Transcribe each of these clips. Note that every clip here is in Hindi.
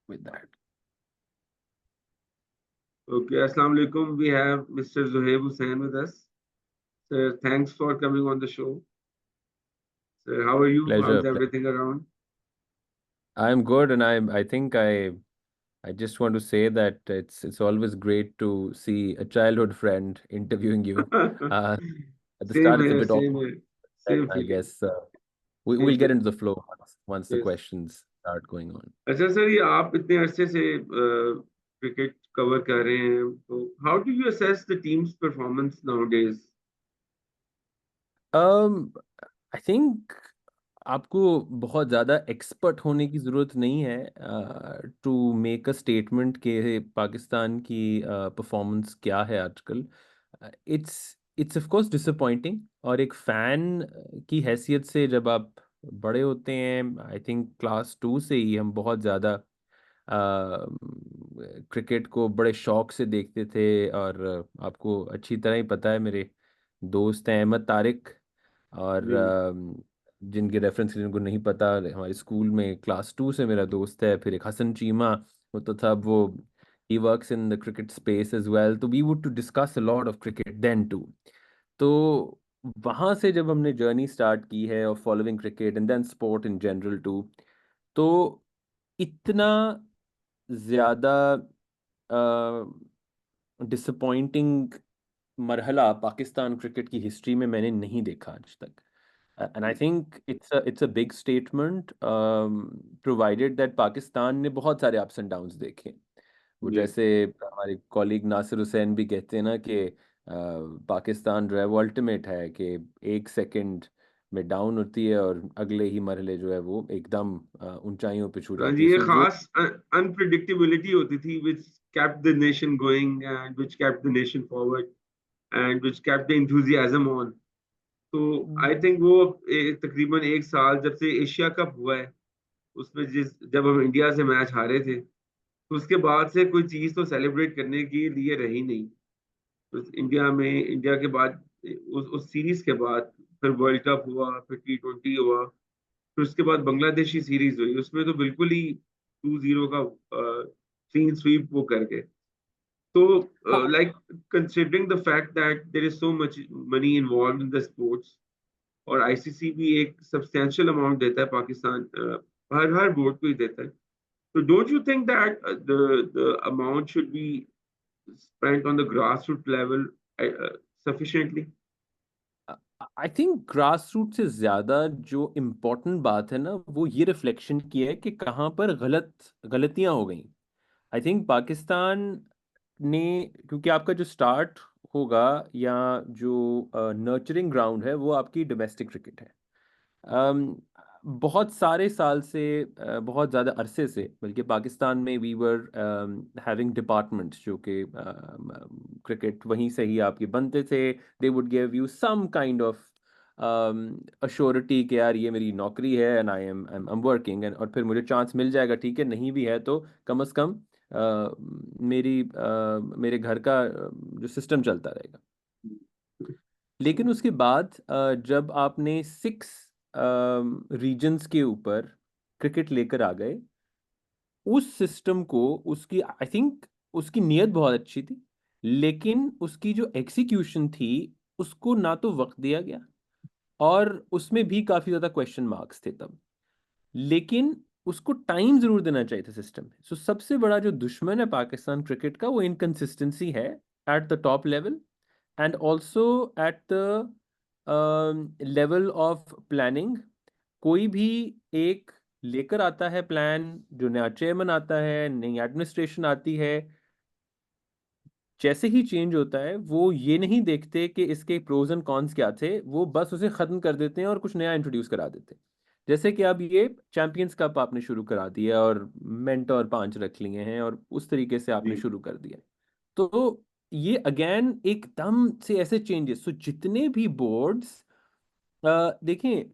with that. Okay, Assalamu alaikum. We have Mr. Zohaib Hussain with us. Sir, thanks for coming on the show. Sir, how are you? How's Pleasure. everything around? I'm good, and I think I just want to say that it's always great to see a childhood friend interviewing you. Uh, at the start, it's a bit Same awkward, here. and Same I feeling. guess we'll Same get into feeling. the flow once the Yes. questions start going on. अच्छा सर, ये आप इतने अरसे से क्रिकेट कवर कर रहे हैं, तो how do you assess the teams performance nowadays? Um, I think आपको बहुत ज़्यादा एक्सपर्ट होने की ज़रूरत नहीं है टू मेक अ स्टेटमेंट कि पाकिस्तान की परफॉर्मेंस क्या है आजकल। It's it's of course disappointing, और एक फ़ैन की हैसियत से जब आप बड़े होते हैं, आई थिंक क्लास 2 से ही हम बहुत ज़्यादा क्रिकेट को बड़े शौक से देखते थे। और आपको अच्छी तरह ही पता है, मेरे दोस्त हैं अहमद तारिक, और जी। जिनके रेफरेंस जिनको नहीं पता, हमारे स्कूल में क्लास 2 से मेरा दोस्त है। फिर एक हसन चीमा होता था, अब वो ही works in the cricket space as well, तो we would to discuss a lot of cricket then too. तो वहाँ से जब हमने जर्नी स्टार्ट की है of following cricket and then sport in general too, तो इतना ज़्यादा डिसअपॉइंटिंग मरहला पाकिस्तान क्रिकेट की हिस्ट्री में मैंने नहीं देखा आज तक। And I think it's a big statement, provided that Pakistan ने बहुत सारे अप्स एंड डाउन्स देखे। वो जी। जैसे हमारे कॉलीग नासिर हुसैन भी कहते हैं ना कि पाकिस्तान जो है वो अल्टीमेट है, कि एक सेकंड में डाउन होती है और अगले ही मरहले जो है वो एकदम ऊंचाइयों पे छू हाँ जाती जी, है। ये सो वो खास अनप्रिडिक्टेबिलिटी होती थी which kept the nation going and which kept the nation forward and which kept the enthusiasm on. तो आई थिंक वो तकरीबन एक साल जब से एशिया कप हुआ है, उसमें जब हम इंडिया से मैच हारे थे, तो उसके बाद से कोई चीज तो सेलिब्रेट करने के लिए रही नहीं। तो इंडिया के बाद उस सीरीज के बाद फिर वर्ल्ड कप हुआ, फिर T20 हुआ, फिर उसके बाद बांग्लादेशी सीरीज हुई, उसमें तो बिल्कुल ही 2-0 का क्लीन स्वीप वो करके। तो हाँ। Like considering the fact that there is so much money involve in the sports, और आईसीसी भी एक सब्सटेंशियल अमाउंट देता है पाकिस्तान, हर हर बोर्ड को ही देता है। तो don't you think that the amount should be spent on the grassroots level sufficiently? I think grass root से ज्यादा जो इम्पोर्टेंट बात है ना, वो ये रिफ्लेक्शन की है कि कहाँ पर गलतियां हो गई। आई थिंक पाकिस्तान ने, क्योंकि आपका जो स्टार्ट होगा या जो नर्चरिंग ग्राउंड है वो आपकी डोमेस्टिक क्रिकेट है। अम, बहुत सारे साल से, बहुत ज़्यादा अरसे से, बल्कि पाकिस्तान में वी वर हैविंग डिपार्टमेंट्स जो कि क्रिकेट वहीं से ही आपके बनते थे। They would give you some kind of assurity कि यार ये मेरी नौकरी है and I am working, and और फिर मुझे चांस मिल जाएगा, ठीक है, नहीं भी है तो कम से कम मेरे घर का जो सिस्टम चलता रहेगा। लेकिन उसके बाद जब आपने 6 रीजन्स के ऊपर क्रिकेट लेकर आ गए, उस सिस्टम को, उसकी आई थिंक उसकी नीयत बहुत अच्छी थी, लेकिन उसकी जो एग्जीक्यूशन थी उसको ना तो वक्त दिया गया, और उसमें भी काफी ज्यादा क्वेश्चन मार्क्स थे तब। लेकिन उसको टाइम जरूर देना चाहिए था सिस्टम में। सो सबसे बड़ा जो दुश्मन है पाकिस्तान क्रिकेट का, वो इनकंसिस्टेंसी है at the top level, and also at the level of planning. कोई भी एक लेकर आता है प्लान, जो नया चेयरमैन आता है, नई एडमिनिस्ट्रेशन आती है, जैसे ही चेंज होता है वो ये नहीं देखते कि इसके प्रोज एंड कॉन्स क्या थे, वो बस उसे खत्म कर देते हैं और कुछ नया इंट्रोड्यूस करा देते हैं। जैसे कि अब ये चैंपियंस कप आपने शुरू करा दिया और मेंटोर 5 रख लिए हैं, और उस तरीके से आपने जी। शुरू कर दिया। तो ये अगेन एकदम से ऐसे चेंजेस, तो जितने भी बोर्ड्स देखें,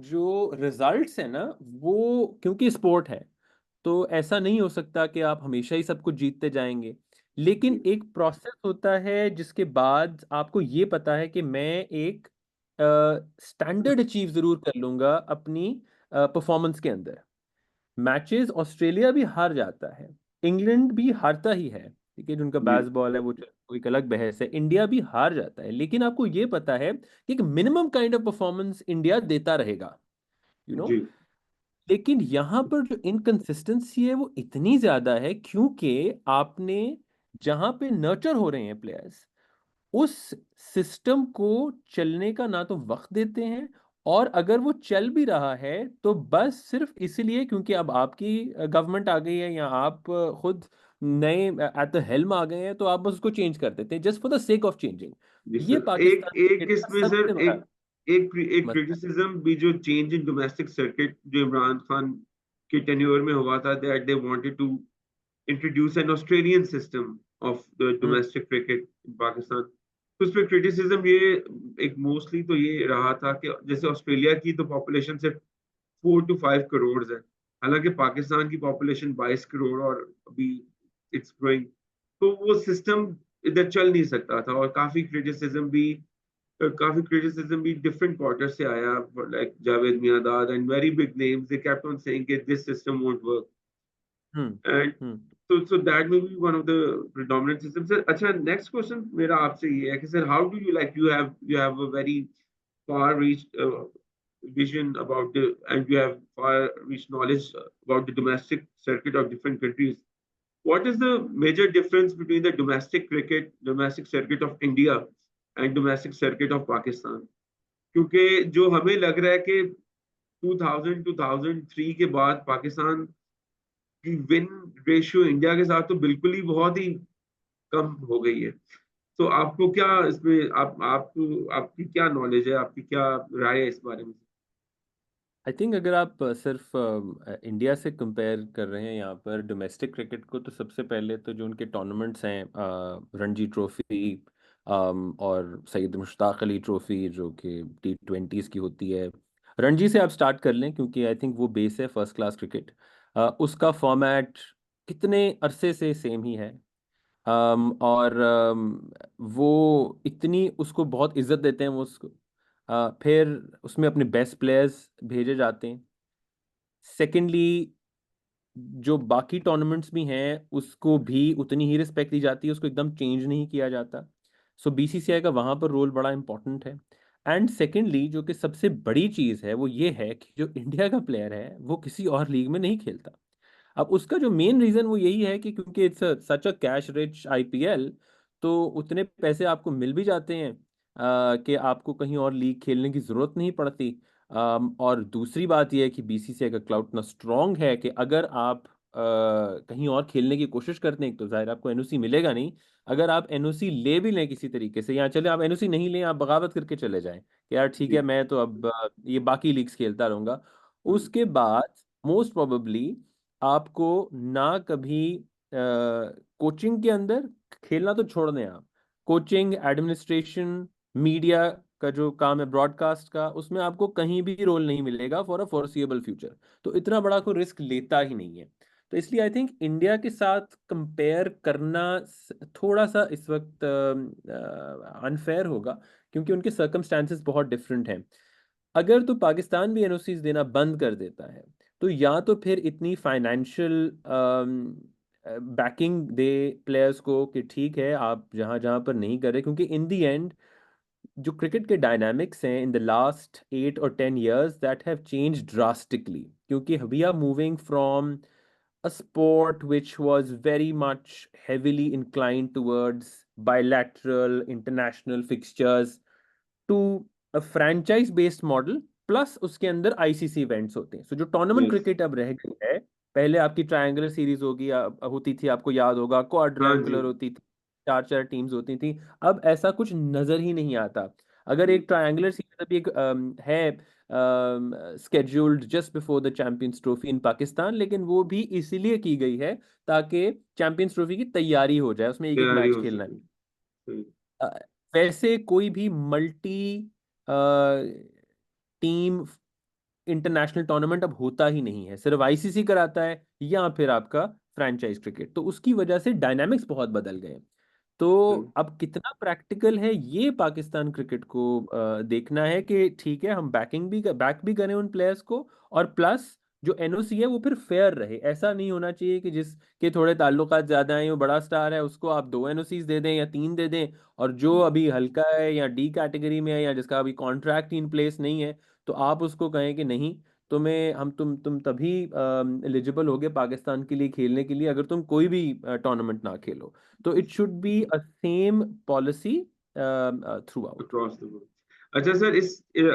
जो रिजल्ट्स है ना, वो क्योंकि स्पोर्ट है, तो ऐसा नहीं हो सकता कि आप हमेशा ही सब कुछ जीतते जाएंगे। लेकिन जी। एक प्रोसेस होता है जिसके बाद आपको ये पता है कि मैं एक स्टैंडर्ड अचीव जरूर कर लूंगा अपनी परफॉर्मेंस के अंदर। मैचेस ऑस्ट्रेलिया भी हार जाता है, इंग्लैंड भी हारता ही है, ठीक है, जिनका जी बेसबॉल है वो एक अलग बहस है, इंडिया भी हार जाता है, लेकिन आपको ये पता है कि एक minimum kind of performance India देता रहेगा, यू नो। जी लेकिन यहाँ पर जो इनकंसिस्टेंसी है वो इतनी ज्यादा है, क्योंकि आपने जहां पे नर्चर हो रहे हैं प्लेयर्स, उस सिस्टम को चलने का ना तो वक्त देते हैं, और अगर वो चल भी रहा है तो बस सिर्फ इसलिए क्योंकि अब आपकी गवर्नमेंट आ गई है, या आप खुद नए एट द हेल्म आ गए हैं, तो आप बस उसको चेंज कर देते हैं just for the sake of changing. जी ये सर, एक पाकिस्तान एक क्रिकेट का इसमें सबसे सर बड़ा एक मसला है। क्रिटिसिज्म भी, जो चेंज इन डोमेस्टिक सर्किट जो इमरान खान के टेन्योर में हुआ था, that they wanted to introduce an Australian system of the hmm. Domestic cricket in Pakistan. तो उस पर क्रिटिसिज्म ये एक मोस्टली तो ये रहा था कि जैसे ऑस्ट्रेलिया की तो पॉपुलेशन सिर्फ 4 to 5 करोड़ है, हालांकि पाकिस्तान की पॉपुलेशन 22 करोड़, और अभी इट्स ग्रोइंग। तो वो सिस्टम इधर चल नहीं सकता था, और काफी क्रिटिसिज्म भी डिफरेंट क्वार्टर से आया, like Javed Miandad and very big names, they kept on saying कि this system won't work. Hmm. And hmm. so that may be one of the predominant systems, sir. अच्छा, next question मेरा आपसे ये है कि sir, how do you, like, you have a very far reached vision about the, and you have far reached knowledge about the domestic circuit of different countries. What is the major difference between the domestic circuit of India and domestic circuit of Pakistan? क्योंकि जो हमें लग रहा है कि 2003 के बाद पाकिस्तान की विन रेशियो इंडिया के साथ तो बिल्कुल ही बहुत ही कम हो गई है। तो आपको क्या इसमें, आपको आपकी क्या नॉलेज है, आपकी क्या राय है इस बारे में? आई थिंक अगर आप सिर्फ इंडिया से कंपेयर कर रहे हैं यहाँ पर डोमेस्टिक क्रिकेट को, तो सबसे पहले तो जो उनके टूर्नामेंट्स हैं, रणजी ट्रॉफी और सैयद मुश्ताक अली ट्रॉफी जो कि T20s की होती है, रणजी से आप स्टार्ट कर लें क्योंकि आई थिंक वो बेस है फर्स्ट क्लास क्रिकेट। उसका फॉर्मेट कितने अरसे से सेम ही है, और वो इतनी उसको बहुत इज्जत देते हैं वो उसको। फिर उसमें अपने बेस्ट प्लेयर्स भेजे जाते हैं। सेकेंडली, जो बाकी टूर्नामेंट्स भी हैं उसको भी उतनी ही रिस्पेक्ट दी जाती है, उसको एकदम चेंज नहीं किया जाता। सो बीसीसीआई का वहाँ पर रोल बड़ा इंपॉर्टेंट है। एंड सेकेंडली, जो कि सबसे बड़ी चीज़ है वो ये है कि जो इंडिया का प्लेयर है वो किसी और लीग में नहीं खेलता। अब उसका जो मेन रीजन वो यही है कि क्योंकि it's such a cash rich IPL, तो उतने पैसे आपको मिल भी जाते हैं कि आपको कहीं और लीग खेलने की जरूरत नहीं पड़ती। और दूसरी बात यह है कि बीसीसीआई का क्लाउड इतना स्ट्रांग है कि अगर आप कहीं और खेलने की कोशिश करते हैं तो जाहिर है आपको एनओसी मिलेगा नहीं। अगर आप एनओसी ले भी लें किसी तरीके से, या चले आप एनओसी नहीं लें, आप बगावत करके चले जाएं कि यार ठीक है जी। मैं तो अब ये बाकी लीग्स खेलता रहूंगा, हम्म, उसके बाद मोस्ट प्रोबेबली आपको ना कभी कोचिंग के अंदर खेलना तो छोड़ दें आप, कोचिंग, एडमिनिस्ट्रेशन, मीडिया का जो काम है ब्रॉडकास्ट का, उसमें आपको कहीं भी रोल नहीं मिलेगा फॉर अ फोरसिएबल फ्यूचर। तो इतना बड़ा कोई रिस्क लेता ही नहीं है। तो इसलिए आई थिंक इंडिया के साथ कंपेयर करना थोड़ा सा इस वक्त अनफेयर होगा, क्योंकि उनके सर्कमस्टांसेस बहुत डिफरेंट हैं। अगर तो पाकिस्तान भी एनओसीज देना बंद कर देता है, तो या तो फिर इतनी फाइनेंशियल बैकिंग दे प्लेयर्स को कि ठीक है आप जहां जहां पर नहीं कर रहे, क्योंकि इन द एंड जो क्रिकेट के डायनामिक्स हैं in the last 8 or 10 years that have change drastically, क्योंकि we are moving from a sport which was very much heavily inclined towards bilateral international fixtures to a franchise based model, plus उसके अंदर आईसीसी इवेंट्स होते हैं। सो जो टूर्नामेंट यस। क्रिकेट अब रह गई है, पहले आपकी ट्रायंगुलर सीरीज होगी होती थी, आपको याद होगा, हाँ जी। क्वाड्रैंगुलर होती थी, चार चार टीम्स होती थी। अब ऐसा कुछ नजर ही नहीं आता। अगर हम्म, एक ट्रायंगुलर सीरीज अभी एक है scheduled just before the champions trophy in Pakistan, लेकिन वो भी इसीलिए की गई है ताकि चैंपियंस ट्रॉफी की तैयारी हो जाए, उसमें एक एक तैयारी मैच हो खेलना है। सके। सही। अ, वैसे कोई भी मल्टी टीम इंटरनेशनल टूर्नामेंट अब होता ही नहीं है, सिर्फ आईसीसी कराता है या फिर आपका फ्रैंचाइज क्रिकेट। तो उसकी वजह से डायनामिक्स बहुत बदल गए हैं। तो सही। अब कितना प्रैक्टिकल है ये पाकिस्तान क्रिकेट को देखना है कि ठीक है हम बैक भी करें उन प्लेयर्स को, और प्लस जो एनओसी है वो फिर फेयर रहे। ऐसा नहीं होना चाहिए कि जिसके थोड़े ताल्लुकात ज्यादा हैं, वो बड़ा स्टार है, उसको आप 2 एनओसीज दे दें या 3 दे दें, और जो अभी हल्का है या डी कैटेगरी में है या जिसका अभी कॉन्ट्रैक्ट इन प्लेस नहीं है, तो आप उसको कहें कि नहीं, तुम्हें हम तुम तभी एलिजिबल होगे पाकिस्तान के लिए खेलने के लिए अगर तुम कोई भी टूर्नामेंट ना खेलो। तो it should be a same policy through out. Across the world. अच्छा सर,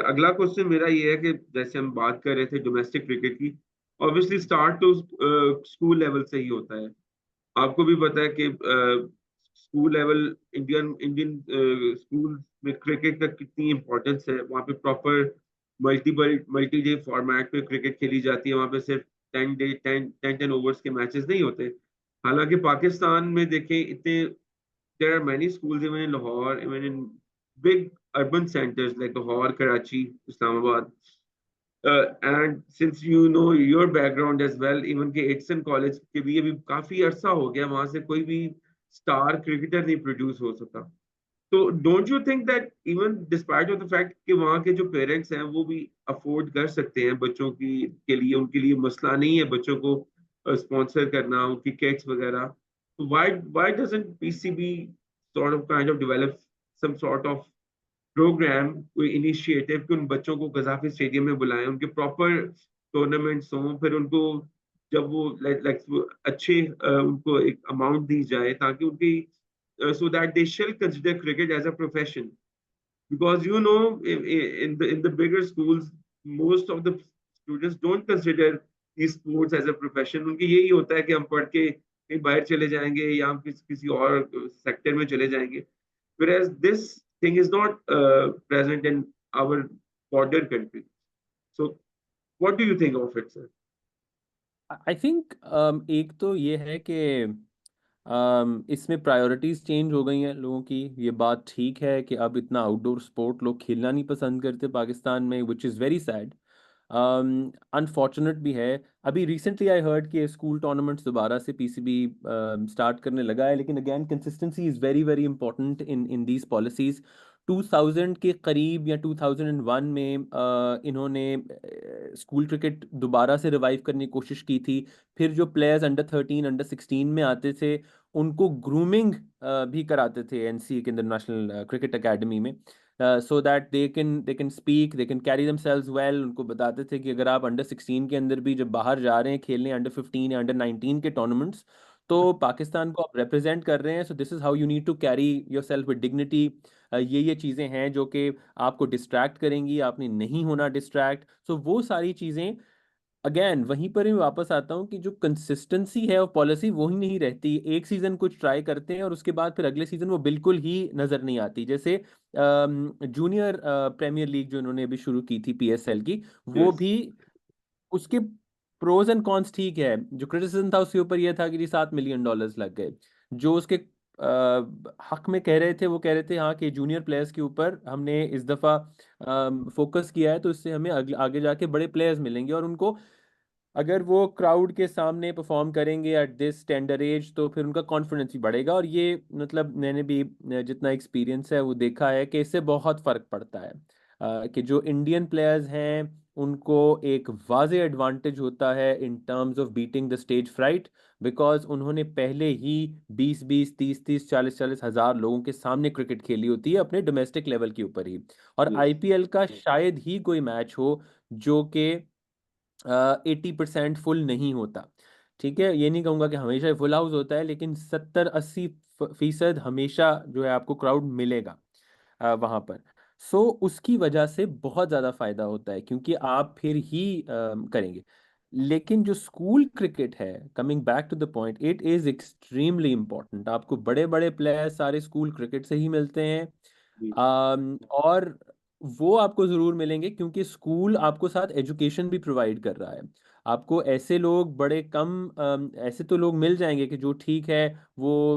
अगला क्वेश्चन मेरा ये है कि जैसे हम बात कर रहे थे डोमेस्टिक क्रिकेट की, ऑब्वियसली स्टार्ट तो स्कूल लेवल से ही होता है। आपको भी पता है कि school level, Indian Indian school में क्रिकेट का कितनी इंपॉर्टेंस है। वहाँ पे proper multiple multi day format पे क्रिकेट खेली जाती है। वहाँ पे सिर्फ 10 ओवर्स के मैचेस नहीं होते। हालांकि पाकिस्तान में देखें, इतने there are many schools even in Lahore, even in big urban centers like Lahore, Karachi, Islamabad. And since you know your background as well, even के एटसन कॉलेज के भी अभी काफी अरसा हो गया, वहां से कोई भी स्टार क्रिकेटर नहीं प्रोड्यूस हो सका। तो don't you think that even despite of the fact कि वहाँ के जो पेरेंट्स हैं वो भी अफोर्ड कर सकते हैं बच्चों की के लिए, उनके लिए मसला नहीं है बच्चों को स्पॉन्सर करना, उनकी किट्स वगैरह। तो why doesn't PCB sort of kind of develop some sort of program, कोई इनिशिएटिव कि उन बच्चों को कजाफी स्टेडियम में बुलाएं, उनके प्रॉपर टूर्नामेंट्स हों, फिर उनको जब वो लाइक अच्छे उनको एक अमाउंट दी जाए ताकि उनकी so that they shall consider cricket as a profession, because you know in the bigger schools most of the students don't consider these sports as a profession। उनके यही होता है कि हम पढ़ के कहीं बाहर चले जाएंगे या हम किसी और सेक्टर में चले जाएंगे, whereas this thing is not present in our border country। So what do you think of it, sir? I think एक तो ये है कि इसमें प्रायोरिटीज चेंज हो गई हैं लोगों की। ये बात ठीक है कि अब इतना आउटडोर स्पोर्ट लोग खेलना नहीं पसंद करते पाकिस्तान में, which is very sad, unfortunate भी है। अभी रिसेंटली आई हर्ड कि स्कूल टूर्नामेंट्स दोबारा से पीसीबी स्टार्ट करने लगा है, लेकिन again consistency is very very important in these policies. 2000 के करीब या 2001 में इन्होंने स्कूल क्रिकेट दोबारा से रिवाइव करने की कोशिश की थी। फिर जो प्लेयर्स अंडर 13 अंडर 16 में आते थे उनको ग्रूमिंग भी कराते थे एनसी के इंटरनेशनल क्रिकेट एकेडमी में, so that they can speak, they can carry themselves well. उनको बताते थे कि अगर आप अंडर 16 के अंदर भी जब बाहर जा रहे हैं खेलने अंडर 15 या अंडर 19 के टूर्नामेंट्स, तो पाकिस्तान को आप रिप्रेजेंट कर रहे हैं, so this is how you need to carry yourself with dignity. ये चीज़ें हैं जो कि आपको डिस्ट्रैक्ट करेंगी, आपने नहीं होना डिस्ट्रैक्ट। सो वो सारी चीज़ें अगेन वहीं पर ही वापस आता हूँ कि जो कंसिस्टेंसी है ऑफ पॉलिसी वो ही नहीं रहती। एक सीजन कुछ ट्राई करते हैं और उसके बाद फिर अगले सीजन वो बिल्कुल ही नजर नहीं आती। जैसे जूनियर प्रीमियर लीग जो इन्होंने अभी शुरू की थी पीएसएल की, वो Yes, भी उसके प्रोज एंड कॉन्स ठीक है। जो क्रिटिसिज्म था उसके ऊपर ये था कि जी $7 मिलियन लग गए। जो उसके हक में कह रहे थे वो कह रहे थे हाँ कि जूनियर प्लेयर्स के ऊपर हमने इस दफ़ा फोकस किया है, तो इससे हमें आगे जाके बड़े प्लेयर्स मिलेंगे, और उनको अगर वो क्राउड के सामने परफॉर्म करेंगे एट दिस टेंडर एज तो फिर उनका कॉन्फिडेंस भी बढ़ेगा। और ये मतलब मैंने भी जितना एक्सपीरियंस है वो देखा है कि इससे बहुत फ़र्क पड़ता है। कि जो इंडियन प्लेयर्स हैं उनको एक वाज़े एडवांटेज होता है in terms of beating the stage fright, because उन्होंने पहले ही 20-20 30-30 40-40 हज़ार लोगों के सामने क्रिकेट खेली होती है अपने डोमेस्टिक लेवल के ऊपर ही। और yes, आईपीएल का शायद ही कोई मैच हो जो कि 80% फुल नहीं होता। ठीक है, ये नहीं कहूँगा कि हमेशा फुल हाउस होता है, लेकिन 70-80% हमेशा जो है आपको क्राउड मिलेगा वहाँ पर। सो उसकी वजह से बहुत ज़्यादा फायदा होता है क्योंकि आप फिर ही करेंगे। लेकिन जो स्कूल क्रिकेट है, coming back to the point, it is extremely important. आपको बड़े बड़े प्लेयर्स सारे स्कूल क्रिकेट से ही मिलते हैं। जी, और वो आपको ज़रूर मिलेंगे क्योंकि स्कूल आपको साथ एजुकेशन भी प्रोवाइड कर रहा है। आपको ऐसे लोग बड़े कम ऐसे तो लोग मिल जाएंगे कि जो ठीक है वो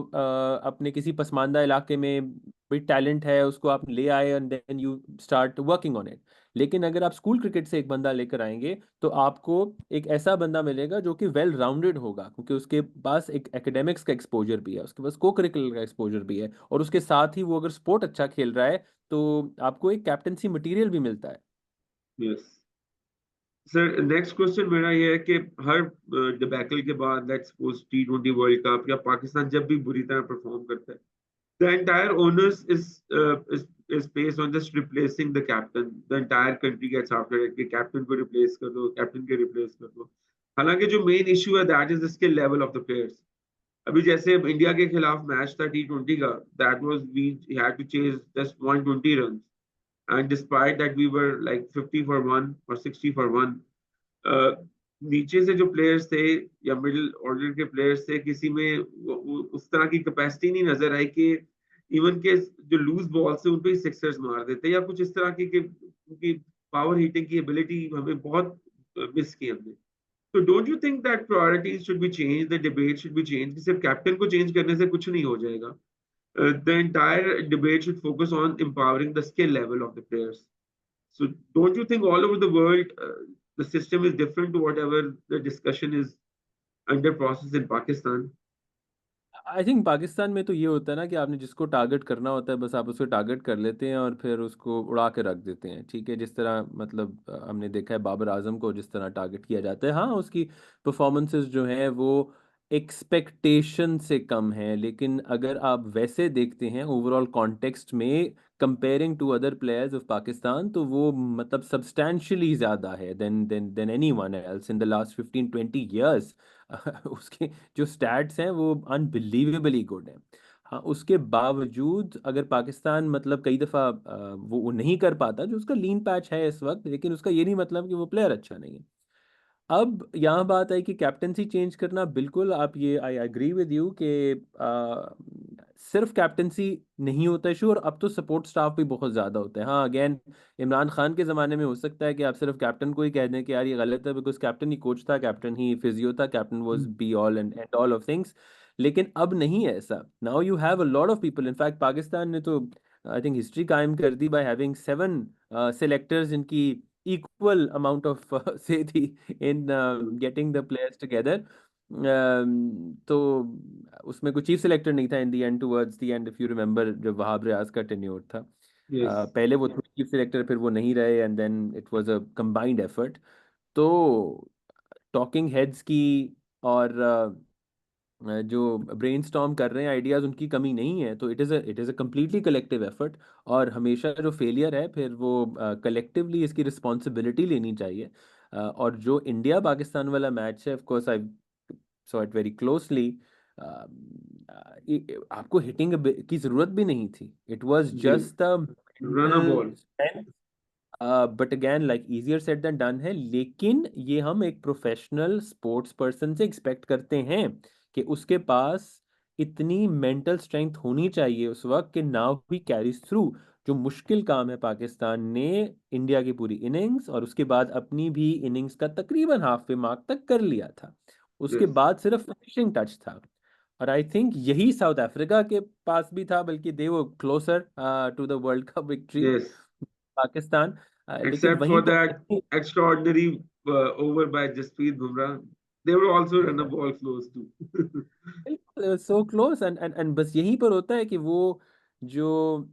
अपने किसी पसमानदा इलाके में भी टैलेंट है उसको आप ले आए and then you start working on it. लेकिन अगर आप स्कूल क्रिकेट से एक बंदा लेकर आएंगे तो आपको एक ऐसा बंदा मिलेगा जो कि वेल राउंडेड होगा, क्योंकि उसके पास एक एकेडमिक्स का एक्सपोजर भी है, उसके पास को करिकुलर का एक्सपोजर भी है, और उसके साथ ही वो अगर स्पोर्ट अच्छा खेल रहा है तो आपको एक कैप्टेंसी मटेरियल भी मिलता है। yes। सर नेक्स्ट क्वेश्चन मेरा ये है कि हर डिबैकल के बाद, let's suppose T20 world cup या पाकिस्तान जब भी बुरी तरह परफॉर्म करता है, the entire onus is based on just replacing the captain. The entire country gets after it कि captain को replace कर दो, captain को replace कर दो. हालांकि जो main issue है that is the skill level of the players. अभी जैसे इंडिया के खिलाफ मैच था T20 का, that was we had to chase just 120 runs, and despite that we were like 50 for 1 or 60 for 1. नीचे से जो प्लेयर्स थे या मिडिल ऑर्डर के प्लेयर्स थे, किसी में उस तरह की कैपेसिटी नहीं नजर आई कि इवन के जो लूज बॉल से उन पे सिक्सर्स मार देते या कुछ इस तरह की उनकी पावर हिटिंग की एबिलिटी हमें बहुत मिस की हमने. तो don't you think that priorities should be change, the debate should be change, सिर्फ कैप्टन को चेंज करने से कुछ नहीं हो जाएगा. The entire debate should focus on empowering the skill level of the players. So don't you think all over the world the system is different to whatever the discussion is under process in Pakistan? I think Pakistan में तो ये होता है ना कि आपने जिसको टारगेट करना होता है बस आप उसको टारगेट कर लेते हैं और फिर उसको उड़ा के रख देते हैं, ठीक है। जिस तरह मतलब हमने देखा है बाबर आजम को जिस तरह टारगेट किया जाता है, हाँ उसकी परफॉर्मेंसेस जो हैं वो एक्सपेक्टेशन से कम है, लेकिन अगर आप वैसे देखते हैं ओवरऑल कॉन्टेक्स्ट में comparing to other players of Pakistan, तो वो मतलब सब्सटैंशियली ज़्यादा है than anyone else in the last 15-20 years. उसके जो स्टैट्स हैं वो अनबिलीवेबली गुड हैं। हाँ उसके बावजूद अगर पाकिस्तान मतलब कई दफ़ा वो नहीं कर पाता, जो उसका लीन पैच है इस वक्त, लेकिन उसका ये नहीं मतलब कि वो प्लेयर अच्छा नहीं है। अब यहाँ बात है कि कैप्टनसी चेंज करना, बिल्कुल आप ये आई एग्री विद यू कि सिर्फ कैप्टनसी नहीं होता इशू, और अब तो सपोर्ट स्टाफ भी बहुत ज़्यादा होता है। हाँ अगेन इमरान खान के ज़माने में हो सकता है कि आप सिर्फ कैप्टन को ही कह दें कि यार ये गलत है, बिकॉज कैप्टन ही कोच था, कैप्टन ही फिजियो था, captain was B all and all of things. लेकिन अब नहीं है ऐसा। Now you have a lot of people, in fact Pakistan ने तो आई थिंक हिस्ट्री कायम कर दी बाय हैविंग 7 सेलेक्टर्स इनकी equal amount of say थी in getting the players together. तो उसमें कोई चीफ सेलेक्टर नहीं था in the end, towards the end if you remember जब वहाब रियाज का टेन्योर था, Yes, पहले वो चीफ सेलेक्टर फिर वो नहीं रहे and then it was a combined effort. तो टॉकिंग हेड्स की और जो ब्रेनस्टॉर्म कर रहे हैं आइडियाज, उनकी कमी नहीं है। तो it is a completely collective effort, और हमेशा जो फेलियर है फिर वो कलेक्टिवली इसकी रिस्पॉन्सिबिलिटी लेनी चाहिए। और जो इंडिया पाकिस्तान वाला मैच है, of course I saw it very closely, आपको हिटिंग की जरूरत भी नहीं थी, इट वाज जी, just the run a ball. Mental. But again like easier said than done है, लेकिन ये हम एक प्रोफेशनल स्पोर्ट्स पर्सन से एक्सपेक्ट करते हैं कि उसके पास इतनी मेंटल स्ट्रेंथ होनी चाहिए उस वक्त कि नाउ ही कैरीज थ्रू। जो मुश्किल काम है पाकिस्तान ने इंडिया की पूरी इनिंग्स और उसके बाद अपनी भी इनिंग्स का तकरीबन हाफ वे मार्क तक कर लिया था, उसके Yes, बाद सिर्फ फिनिशिंग टच था। और आई थिंक यही साउथ अफ्रीका के पास भी था, बल्कि दे वो closer to the World Cup victory, yes. Pakistan. लेकिन Except वहीं for पर that extraordinary over by Jasprit Bumrah, they would also run a ball close to. So close and बस यहीं पर होता है कि वो जो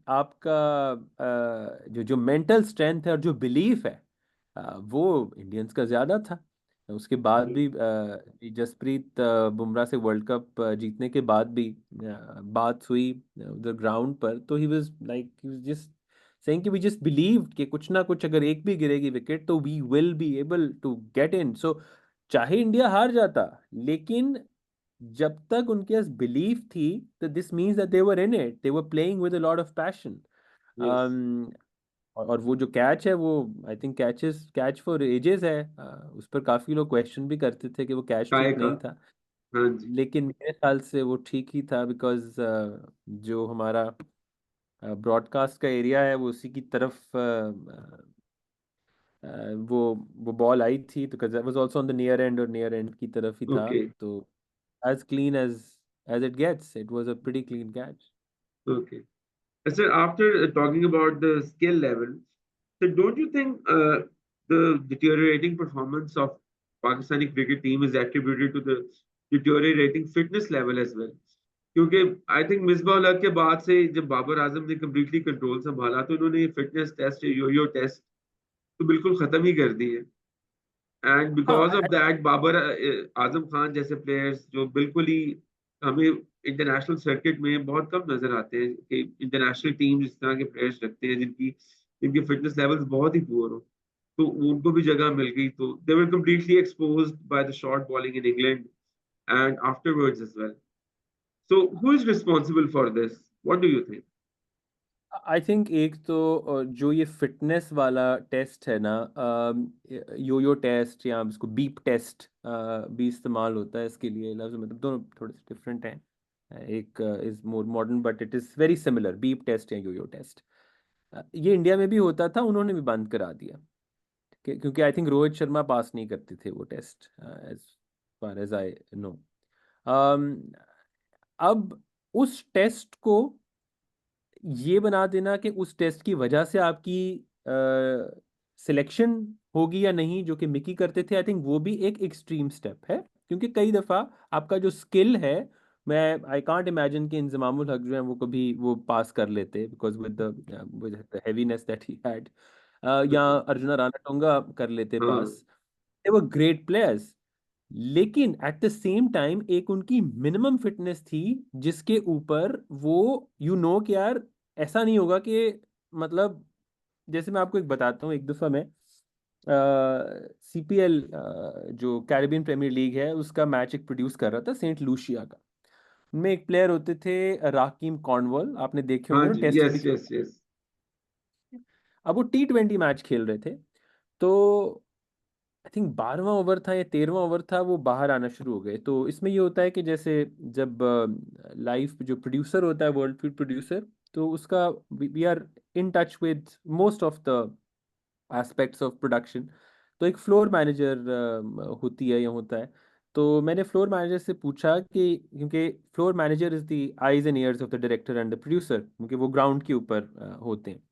आपका जो जो मेंटल स्ट्रेंथ है और जो बिलीफ है, वो इंडियंस का ज्यादा था। उसके बाद भी जसप्रीत बुमराह से वर्ल्ड कप जीतने के बाद भी बात हुई उधर ग्राउंड पर, तो he was like he was just saying कि वी जस्ट बिलीव कि कुछ ना कुछ अगर एक भी गिरेगी विकेट तो we will be able to get in. So चाहे इंडिया हार जाता, लेकिन जब तक उनके पास बिलीफ थी, तो this means that they were in it, they were playing with a lot of passion. Yes. और वो जो कैच है वो I think catch for ages है। उस पर काफी लोग क्वेश्चन भी करते थे कि वो कैच काय ठीक का. नहीं था, हाँ जी. लेकिन मेरे ख्याल से वो ठीक ही था, बिकॉज जो हमारा ब्रॉडकास्ट का एरिया है वो उसी की तरफ वो वो बॉल आई थी, तो was also on the near and, और नियर एंड की तरफ ही था। Okay. तो as clean as it gets, it was a pretty clean catch. Okay. Sir, after talking about the skill level, so don't you think the deteriorating performance of Pakistani cricket team is attributed to the deteriorating fitness level as well? क्योंकि आई थिंक मिसबा उल हक के बाद से जब बाबर आजम ने कम्प्लीटली कंट्रोल संभाला तो उन्होंने फिटनेस टेस्ट, यो यो टेस्ट तो बिल्कुल खत्म ही कर दी है. एंड हाँ because of that Babar Azam Khan जैसे प्लेयर्स जो बिल्कुल ही हमें इंटरनेशनल सर्किट में बहुत कम नजर आते हैं कि इंटरनेशनल टीम इस तरह के प्लेयर्स रखते हैं जिनकी जिनकी फिटनेस लेवल्स बहुत ही पुअर हो, तो उनको भी जगह मिल गई, तो they were completely exposed by the short bowling in England and afterwards as well. So who is responsible for this? What do you think? I think एक तो जो ये फिटनेस वाला टेस्ट है ना, यो टेस्ट या इसको बीप टेस्ट भी इस्तेमाल होता है इसके लिए लफ्ज़, मतलब दोनों थोड़े से डिफरेंट हैं। एक is more modern but it is very similar, beep test या यो टेस्ट। ये इंडिया में भी होता था, उन्होंने भी बंद करा दिया क्योंकि I think Rohit Sharma pass नहीं करते थे वो test, as far as I know. अब उस टेस्ट को ये बना देना कि उस टेस्ट की वजह से आपकी सिलेक्शन होगी या नहीं, जो कि मिकी करते थे, आई थिंक वो भी एक एक्सट्रीम स्टेप है। क्योंकि कई दफ़ा आपका जो स्किल है, मैं आई कांट इमेजिन कि इंजमामुल हक जो है वो कभी वो पास कर लेते, because with the heaviness that he had, या बिल्कुल. अर्जुना रानाटुंगा कर लेते हाँ. पास। दे वर ग्रेट प्लेयर्स, लेकिन एट द सेम टाइम एक उनकी मिनिमम फिटनेस थी जिसके ऊपर वो कि यार ऐसा नहीं होगा कि, मतलब जैसे मैं आपको एक बताता हूँ। एक दफ़ा मैं सीपीएल जो कैरिबियन प्रीमियर लीग है उसका मैच एक प्रोड्यूस कर रहा था, सेंट लूशिया का। उनमें एक प्लेयर होते थे राकीम कॉर्नवॉल, आपने देखे हाँ होंगे ना, जी. Test yes, cricket. Yes, yes. अब वो T20 मैच खेल रहे थे, तो आई थिंक 12वां ओवर था या 13वां ओवर था, वो बाहर आना शुरू हो गए। तो इसमें ये होता है कि जैसे जब लाइव जो प्रोड्यूसर होता है, वर्ल्ड फीड प्रोड्यूसर, तो उसका we are in touch with most of the aspects of production. तो एक फ्लोर मैनेजर होती है या होता है। तो मैंने फ्लोर मैनेजर से पूछा कि, क्योंकि floor manager is the eyes and years of the director and the producer, क्योंकि वो ग्राउंड के ऊपर होते हैं।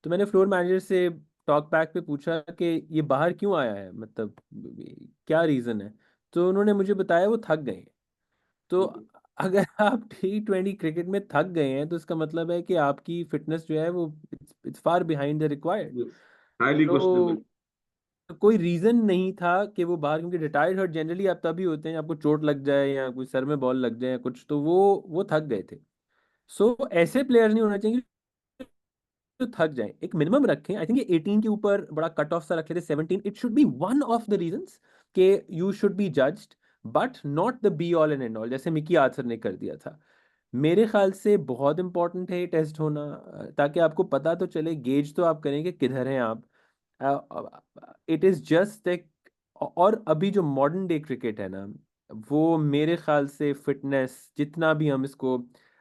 तो मैंने फ्लोर मैनेजर से टॉक बैक पे पूछा कि ये बाहर क्यों आया है, मतलब क्या रीज़न है। तो उन्होंने मुझे बताया वो थक गए हैं। तो अगर आप T20 क्रिकेट में थक गए हैं तो इसका मतलब है कि आपकी फिटनेस जो है वो it's far behind the required. Yes. Highly questionable. तो कोई रीज़न नहीं था कि वो बाहर, क्योंकि रिटायर्ड हर्ट जनरली आप तभी होते हैं आपको चोट लग जाए या कोई सर में बॉल लग जाए या कुछ, तो वो थक गए थे। सो ऐसे प्लेयर नहीं होना चाहिए तो थक जाए, एक मिनिमम रखें। आई थिंक ये 18 के ऊपर बड़ा कट ऑफ सा रख लेते, 17 it should be one of the reasons के you should be judged, but not the be all and all, जैसे मिकी आर्थर ने कर दिया था। मेरे ख्याल से बहुत इंपॉर्टेंट है ये टेस्ट होना, ताकि आपको पता तो चले, गेज तो आप करेंगे किधर हैं आप। इट इज़ जस्ट एक, और अभी जो मॉडर्न डे क्रिकेट है ना, वो मेरे ख्याल से फिटनेस जितना भी हम इसको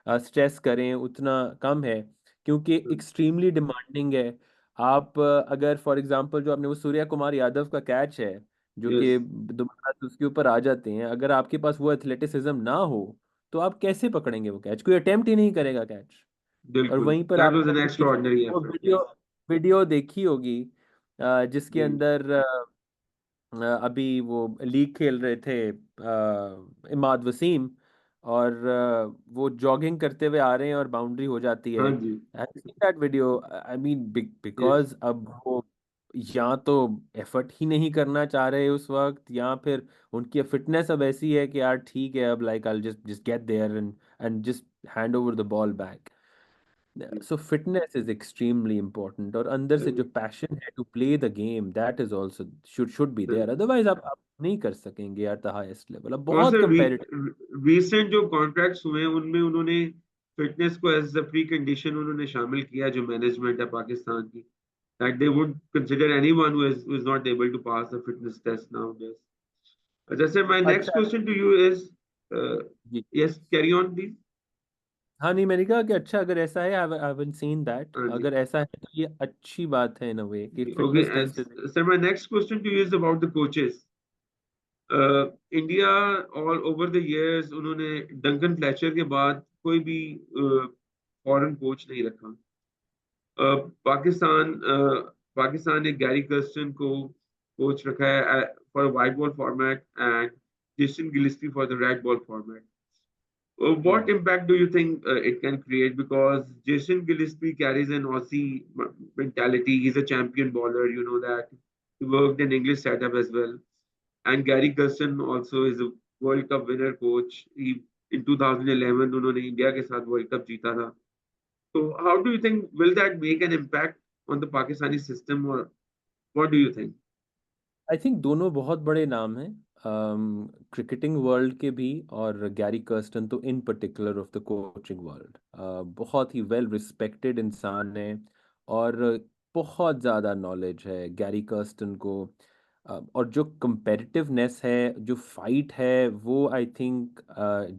स्ट्रेस करें उतना कम है, क्योंकि एक्सट्रीमली डिमांडिंग है। आप अगर फॉर एग्जांपल जो आपने वो सूर्या कुमार यादव का कैच है, जो यस. कि दोबारा से उसके ऊपर आ जाते हैं, अगर आपके पास वो एथलेटिसिज्म ना हो तो आप कैसे पकड़ेंगे वो कैच, कोई अटेम्प्ट ही नहीं करेगा कैच। और बिल्कुल. वहीं पर दैट वाज आपने एन वो एक्स्ट्राऑर्डिनरी वो एफर्ट. Video yes. वीडियो देखी होगी, जिसके जी. अंदर अभी वो लीग खेल रहे थे इमाद वसीम, और वो जॉगिंग करते हुए आ रहे हैं और बाउंड्री हो जाती है। हाँ जी. That video, I mean yes. Because अब वो या तो एफर्ट ही नहीं करना चाह रहे उस वक्त, या फिर उनकी फिटनेस अब ऐसी है कि यार ठीक है, अब like I just just get there and just hand over the ball back. So fitness is extremely important, और अंदर से जो पैशन है to play the game, that is also should be there, otherwise आप नहीं कर सकेंगे एट द हाईएस्ट लेवल, अब और बहुत सर कंपेटिटिव। रीसेंट जो कॉन्ट्रैक्ट्स हुए हैं उनमें उन्होंने फिटनेस को एज अ प्री कंडीशन उन्होंने शामिल किया, जो मैनेजमेंट है पाकिस्तान की, that they would consider anyone who is not able to pass the fitness test nowadays. Jesse, my next अच्छा question to you is, uh, ji, yes, carry on, please. हाँ नहीं, मैंने कहा कि अच्छा अगर ऐसा है, आई हैवंट सीन दैट, हाँ जी. अगर ऐसा है तो ये अच्छी बात है इन अ वे कि Okay, fitness and test is. sir, my next question to you is about the coaches. India all over the years उन्होंने डंकन फ्लेचर के बाद कोई भी फॉरेन कोच नहीं रखा. पाकिस्तान पाकिस्तान ने गैरी कर्स्टन को कोच रखा है for white ball format and Jason Gillespie for the red ball format. What impact do you think it can create? Because Jason Gillespie carries an Aussie mentality. He's a champion bowler, you know that. He worked in English setup as well. And Gary Gerson also is a World Cup winner coach. He in 2011 उन्होंने इंडिया के साथ वर्ल्ड कप जीता था. So how do you think will that make an impact on the Pakistani system, or what do you think? I think दोनों बहुत बड़े नाम हैं क्रिकेटिंग वर्ल्ड के भी, और गैरी कर्स्टन तो इन particular of the coaching world बहुत ही वेल रिस्पेक्टेड इंसान है, और बहुत ज़्यादा नॉलेज है गैरी कर्स्टन को। और जो कंपेटिटिवनेस है, जो फाइट है, वो आई थिंक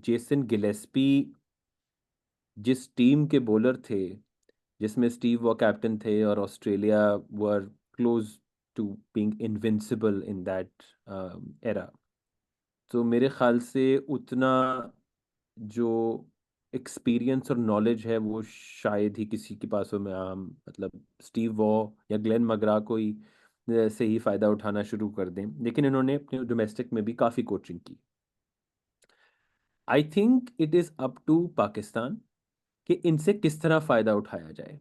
जेसन गिलेस्पी जिस टीम के बॉलर थे, जिसमें स्टीव वॉ कैप्टन थे और Australia were close to being invincible in that era, तो मेरे ख्याल से उतना जो एक्सपीरियंस और नॉलेज है वो शायद ही किसी के पास हो में हम मतलब स्टीव वॉ या ग्लेन मगरा को ही से ही फ़ायदा उठाना शुरू कर दें, लेकिन इन्होंने अपने डोमेस्टिक में भी काफ़ी कोचिंग की। I think it is up to Pakistan कि इनसे किस तरह फ़ायदा उठाया जाए,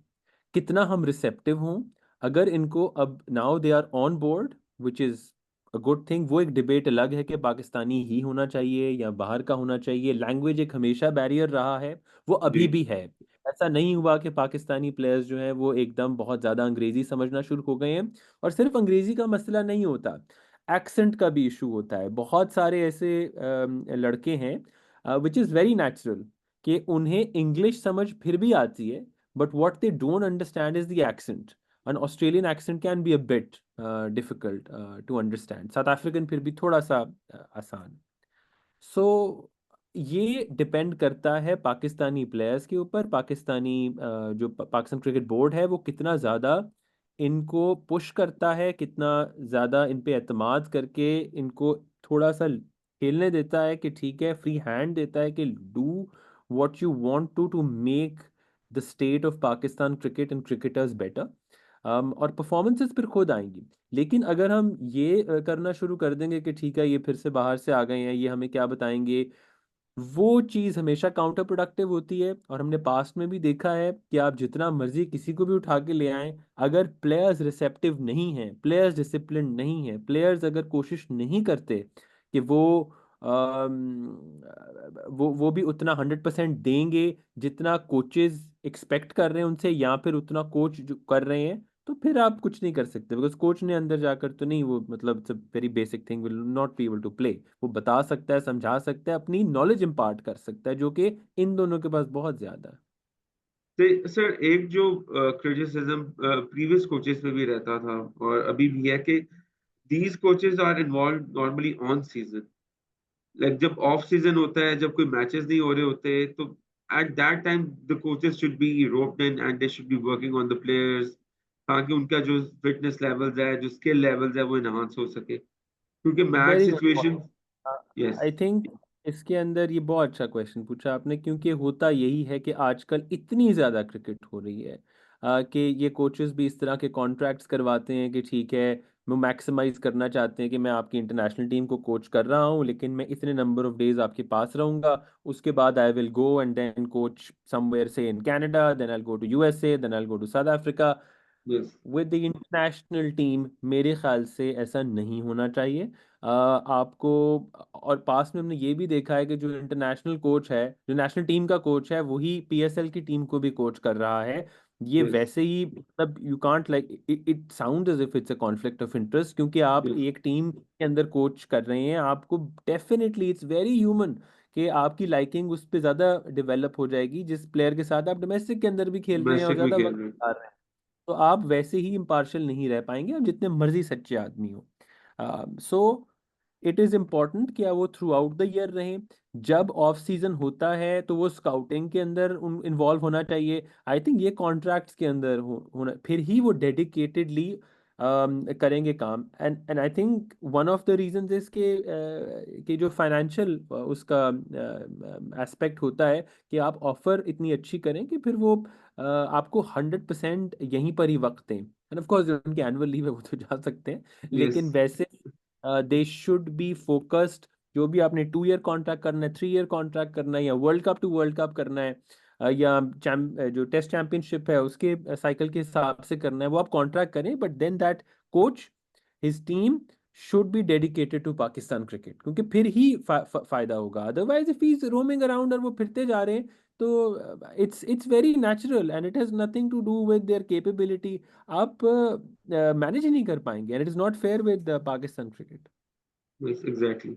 कितना हम रिसेप्टिव हों। अगर इनको अब now they are on board which is a good thing, वो एक डिबेट अलग है कि पाकिस्तानी ही होना चाहिए या बाहर का होना चाहिए। लैंग्वेज एक हमेशा बैरियर रहा है, वो अभी जी. भी है। ऐसा नहीं हुआ कि पाकिस्तानी प्लेयर्स जो हैं वो एकदम बहुत ज़्यादा अंग्रेज़ी समझना शुरू हो गए हैं। और सिर्फ अंग्रेज़ी का मसला नहीं होता, एक्सेंट का भी इशू होता है। बहुत सारे ऐसे लड़के हैं विच इज़ वेरी नेचुरल कि उन्हें इंग्लिश समझ फिर भी आती है, but what they don't understand is the accent. An Australian accent can be a bit difficult to understand. South African फिर भी थोड़ा सा आसान। सो ये डिपेंड करता है पाकिस्तानी प्लेयर्स के ऊपर। पाकिस्तानी जो पाकिस्तान क्रिकेट बोर्ड है वो कितना ज़्यादा इनको पुश करता है, कितना ज़्यादा इन पे एतमाद करके इनको थोड़ा सा खेलने देता है कि ठीक है, फ्री हैंड देता है कि do what you want to make the state of Pakistan cricket and cricketers better. और परफॉर्मेंसेस फिर खुद आएंगी। लेकिन अगर हम ये करना शुरू कर देंगे कि ठीक है ये फिर से बाहर से आ गए हैं, ये हमें क्या बताएंगे, वो चीज़ हमेशा काउंटर प्रोडक्टिव होती है। और हमने पास्ट में भी देखा है कि आप जितना मर्जी किसी को भी उठा के ले आएं, अगर प्लेयर्स रिसेप्टिव नहीं हैं, प्लेयर्स डिसिप्लिन नहीं है, प्लेयर्स अगर कोशिश नहीं करते कि वो भी उतना 100% देंगे जितना कोचेस एक्सपेक्ट कर रहे हैं उनसे, या फिर उतना कोच जो कर रहे हैं, तो फिर आप कुछ नहीं कर सकते। बिकॉज कोच ने अंदर जाकर तो नहीं, वो मतलब very basic thing will not be able to play. वो बता सकता है, समझा सकता है, अपनी नॉलेज इम्पार्ट कर सकता है, जो कि इन दोनों के पास बहुत ज्यादा है। तो सर एक जो क्रिटिसिज्म प्रीवियस कोचेस पे भी रहता था और अभी भी है कि these coaches are involved normally on season. Like जब ऑफ सीजन होता है, जब कोई मैचेस नहीं हो रहे होते, तो at that time the coaches should be roped in and they should be working on the players, ताकि उनका जो फिटनेस लेवल्स है, जो स्किल लेवल्स है, वो इनहांस हो सके, क्योंकि match very good situation. Point. Yes. I think इसके अंदर ये बहुत अच्छा क्वेश्चन पूछा आपने, क्योंकि होता यही है कि आजकल इतनी ज़्यादा क्रिकेट हो रही है कि ये कोचेस भी इस तरह के कॉन्ट्रैक्ट्स करवाते हैं कि ठीक है, वो मैक्सिमाइज करना चाहते हैं कि मैं आपकी इंटरनेशनल टीम को कोच कर रहा हूँ, लेकिन मैं इतने नंबर ऑफ डेज आपके पास रहूंगा, उसके बाद I will go and then coach somewhere से in Canada, then I go to USA, then I go to South Africa yes. With the international team. मेरे ख्याल से ऐसा नहीं होना चाहिए। आपको, और पास में हमने ये भी देखा है कि जो इंटरनेशनल कोच है, जो नेशनल टीम का कोच है, वही पीएसएल की टीम को भी कोच कर रहा है। ये यस. वैसे ही मतलब you can't like it sound as if it's a conflict of interest, क्योंकि आप यस. एक टीम के अंदर कोच कर रहे हैं। आपको डेफिनेटली इट्स वेरी ह्यूमन कि आपकी लाइकिंग उस पर ज़्यादा डेवलप हो जाएगी जिस प्लेयर के साथ आप डोमेस्टिक के अंदर भी खेल रहे हैं और डोमेस्टिक में ज़्यादा खेल वक्त रहे हैं. आ रहे हैं। तो आप वैसे ही इम्पार्शियल नहीं रह पाएंगे, आप जितने मर्जी सच्चे आदमी हो। सो इट इज़ इम्पॉर्टेंट कि वो थ्रू आउट द ईयर रहें। जब ऑफ सीजन होता है तो वो स्काउटिंग के अंदर इन्वॉल्व होना चाहिए। आई थिंक ये कॉन्ट्रैक्ट्स के अंदर होना, फिर ही वो डेडिकेटेडली करेंगे काम। And I think one of the reasons is कि जो फाइनेंशियल उसका एस्पेक्ट होता है कि आप ऑफर इतनी अच्छी करें कि फिर वो आपको 100% यहीं पर ही वक्त दें। एंड ऑफ कोर्स उनकी एनुअल लीव है वो तो जा सकते हैं, यस. लेकिन वैसे दे शुड बी फोकस्ड। जो भी आपने 2 ईयर कॉन्ट्रैक्ट करना है, 3 ईयर कॉन्ट्रैक्ट करना है, या World Cup to World Cup करना है, या जो टेस्ट चैंपियनशिप है उसके साइकिल के हिसाब से करना है, वो आप कॉन्ट्रैक्ट करें। But then that coach his team should be dedicated to Pakistan cricket, क्योंकि फिर ही फायदा होगा। Otherwise if he is roaming around और वो फिरते जा रहे हैं, तो it's very natural and it has nothing to do with their capability. आप मैनेज ही नहीं कर पाएंगे, and it is not fair with Pakistan cricket. Yes, exactly.